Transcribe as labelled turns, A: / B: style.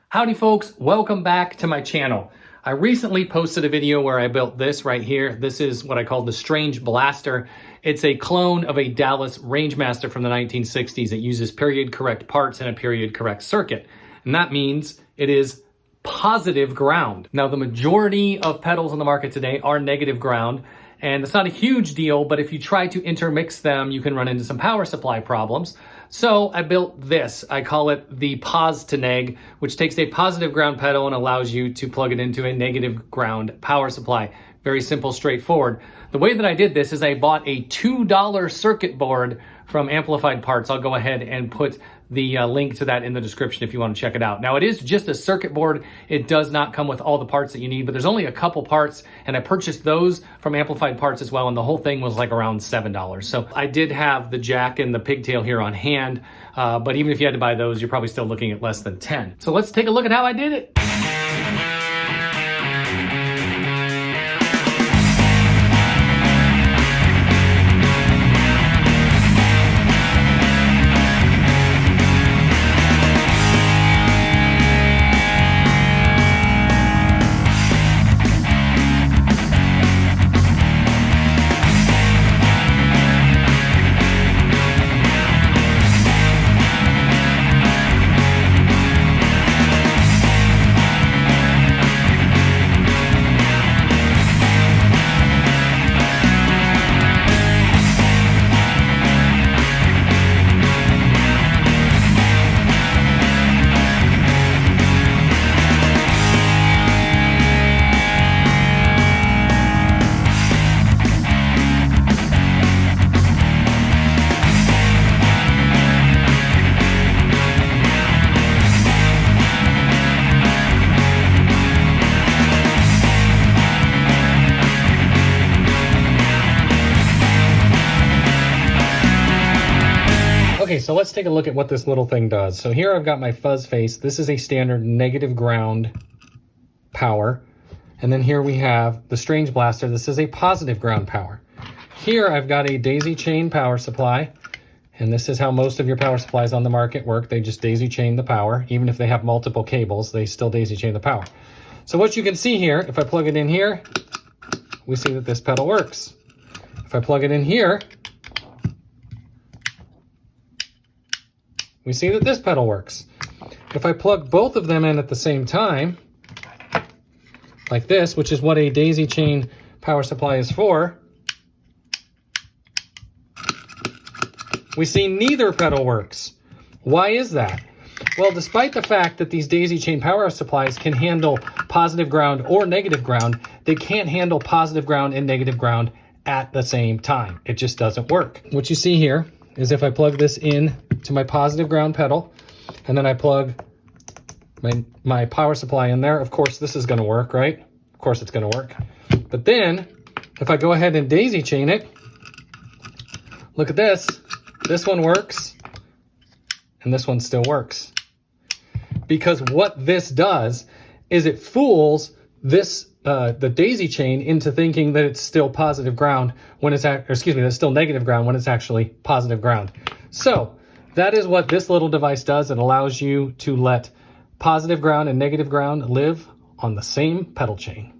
A: Howdy folks, welcome back to my channel. I recently posted a video where I built this right here. This is what I call the Strange Blaster. It's a clone of a Dallas Rangemaster from the 1960s. It uses period correct parts and a period correct circuit. And that means it is positive ground. Now the majority of pedals on the market today are negative ground. And it's not a huge deal, but if you try to intermix them, you can run into some power supply problems. So I built this. I call it the Pos to Neg, which takes a positive ground pedal and allows you to plug it into a negative ground power supply. Very simple, straightforward. The way that I did this is I bought a $2 circuit board from Amplified Parts. I'll go ahead and put the link to that in the description if you want to check it out. Now it is just a circuit board. It does not come with all the parts that you need, but there's only a couple parts, and I purchased those from Amplified Parts as well, and the whole thing was like around $7. So I did have the jack and the pigtail here on hand, but even if you had to buy those, you're probably still looking at less than 10. So let's take a look at how I did it. Okay, so let's take a look at what this little thing does. So here I've got my fuzz face. This is a standard negative ground power. And then here we have the Strange Blaster. This is a positive ground power. Here I've got a daisy chain power supply. And this is how most of your power supplies on the market work. They just daisy chain the power. Even if they have multiple cables, they still daisy chain the power. So what you can see here, if I plug it in here, we see that this pedal works. If I plug it in here, we see that this pedal works. If I plug both of them in at the same time, like this, which is what a daisy chain power supply is for, we see neither pedal works. Why is that? Well, despite the fact that these daisy chain power supplies can handle positive ground or negative ground, they can't handle positive ground and negative ground at the same time. It just doesn't work. What you see here is if I plug this in to my positive ground pedal, and then I plug my power supply in there, of course this is gonna work, right? Of course it's gonna work. But then, if I go ahead and daisy chain it, look at this. This one works, and this one still works. Because what this does is it fools this the daisy chain into thinking that it's still positive ground when it's that's still negative ground when it's actually positive ground. So that is what this little device does. It allows you to let positive ground and negative ground live on the same pedal chain.